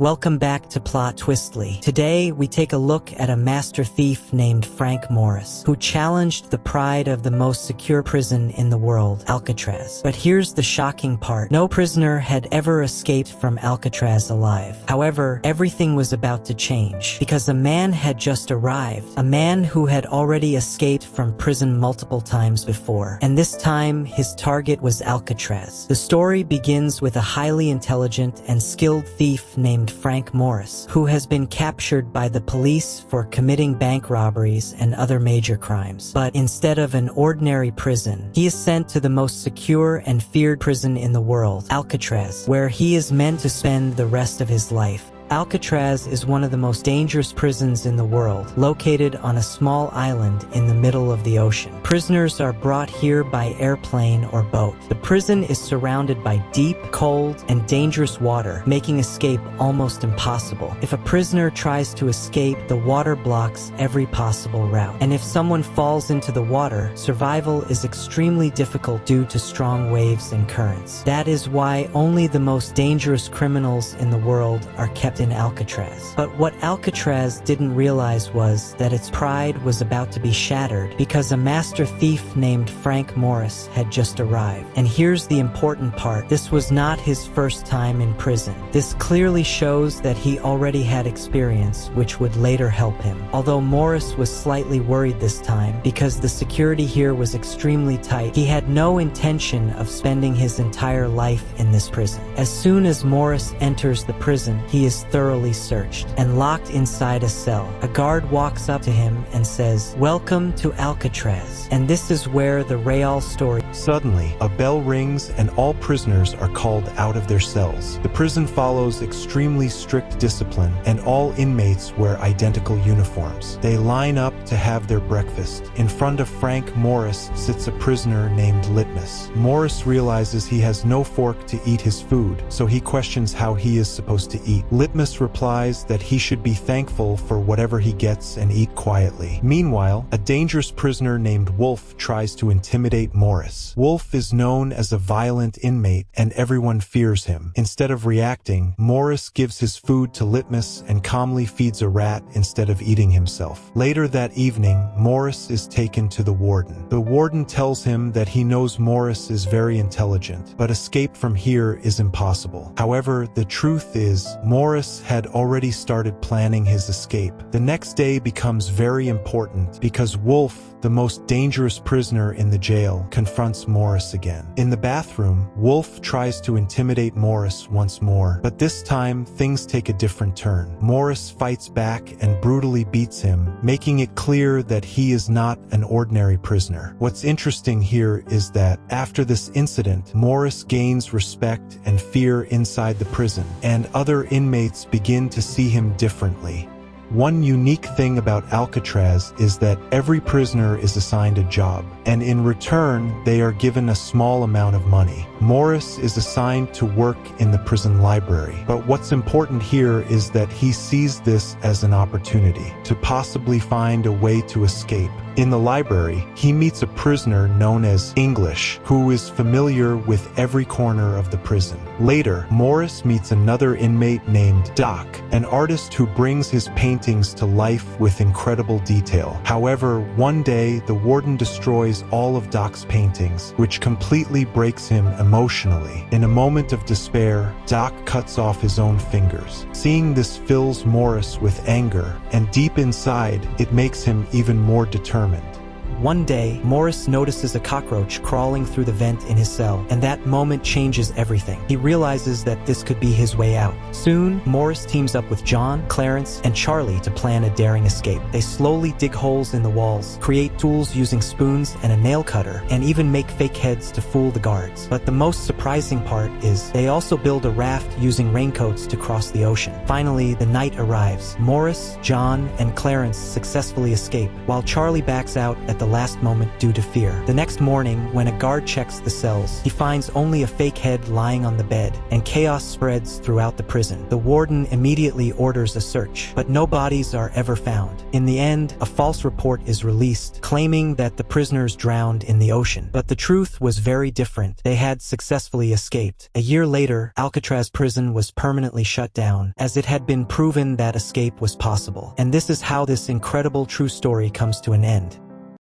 Welcome back to PlotTwistly. Today, we take a look at a master thief named Frank Morris, who challenged the pride of the most secure prison in the world, Alcatraz. But here's the shocking part. No prisoner had ever escaped from Alcatraz alive. However, everything was about to change, because a man had just arrived, a man who had already escaped from prison multiple times before. And this time, his target was Alcatraz. The story begins with a highly intelligent and skilled thief named Frank Morris, who has been captured by the police for committing bank robberies and other major crimes. But instead of an ordinary prison, he is sent to the most secure and feared prison in the world, Alcatraz, where he is meant to spend the rest of his life. Alcatraz is one of the most dangerous prisons in the world, located on a small island in the middle of the ocean. Prisoners are brought here by airplane or boat. The prison is surrounded by deep, cold, and dangerous water, making escape almost impossible. If a prisoner tries to escape, the water blocks every possible route. And if someone falls into the water, survival is extremely difficult due to strong waves and currents. That is why only the most dangerous criminals in the world are kept in Alcatraz. But what Alcatraz didn't realize was that its pride was about to be shattered because a master thief named Frank Morris had just arrived. And here's the important part. This was not his first time in prison. This clearly shows that he already had experience, which would later help him. Although Morris was slightly worried this time because the security here was extremely tight, he had no intention of spending his entire life in this prison. As soon as Morris enters the prison, he is thoroughly searched and locked inside a cell. A guard walks up to him and says, "Welcome to Alcatraz." And this is where the real story. Suddenly, a bell rings and all prisoners are called out of their cells. The prison follows extremely strict discipline and all inmates wear identical uniforms. They line up to have their breakfast. In front of Frank Morris sits a prisoner named Litmus. Morris realizes he has no fork to eat his food, so he questions how he is supposed to eat. Litmus replies that he should be thankful for whatever he gets and eat quietly. Meanwhile, a dangerous prisoner named Wolf tries to intimidate Morris. Wolf is known as a violent inmate and everyone fears him. Instead of reacting, Morris gives his food to Litmus and calmly feeds a rat instead of eating himself. Later that evening, Morris is taken to the warden. The warden tells him that he knows Morris is very intelligent, but escape from here is impossible. However, the truth is, Morris had already started planning his escape. The next day becomes very important because Wolf, the most dangerous prisoner in the jail, confronts Morris again. In the bathroom, Wolf tries to intimidate Morris once more, but this time things take a different turn. Morris fights back and brutally beats him, making it clear that he is not an ordinary prisoner. What's interesting here is that after this incident, Morris gains respect and fear inside the prison, and other inmates begin to see him differently. One unique thing about Alcatraz is that every prisoner is assigned a job, and in return, they are given a small amount of money. Morris is assigned to work in the prison library, but what's important here is that he sees this as an opportunity to possibly find a way to escape. In the library, he meets a prisoner known as English, who is familiar with every corner of the prison. Later, Morris meets another inmate named Doc, an artist who brings his paintings to life with incredible detail. However, one day, the warden destroys all of Doc's paintings, which completely breaks him emotionally. In a moment of despair, Doc cuts off his own fingers. Seeing this fills Morris with anger, and deep inside, it makes him even more determined. One day, Morris notices a cockroach crawling through the vent in his cell, and that moment changes everything. He realizes that this could be his way out. Soon, Morris teams up with John, Clarence, and Charlie to plan a daring escape. They slowly dig holes in the walls, create tools using spoons and a nail cutter, and even make fake heads to fool the guards. But the most surprising part is they also build a raft using raincoats to cross the ocean. Finally, the night arrives. Morris, John, and Clarence successfully escape, while Charlie backs out at the the last moment due to fear. The next morning, when a guard checks the cells, he finds only a fake head lying on the bed, and chaos spreads throughout the prison. The warden immediately orders a search, but no bodies are ever found. In the end, a false report is released, claiming that the prisoners drowned in the ocean. But the truth was very different. They had successfully escaped. A year later, Alcatraz prison was permanently shut down, as it had been proven that escape was possible. And this is how this incredible true story comes to an end.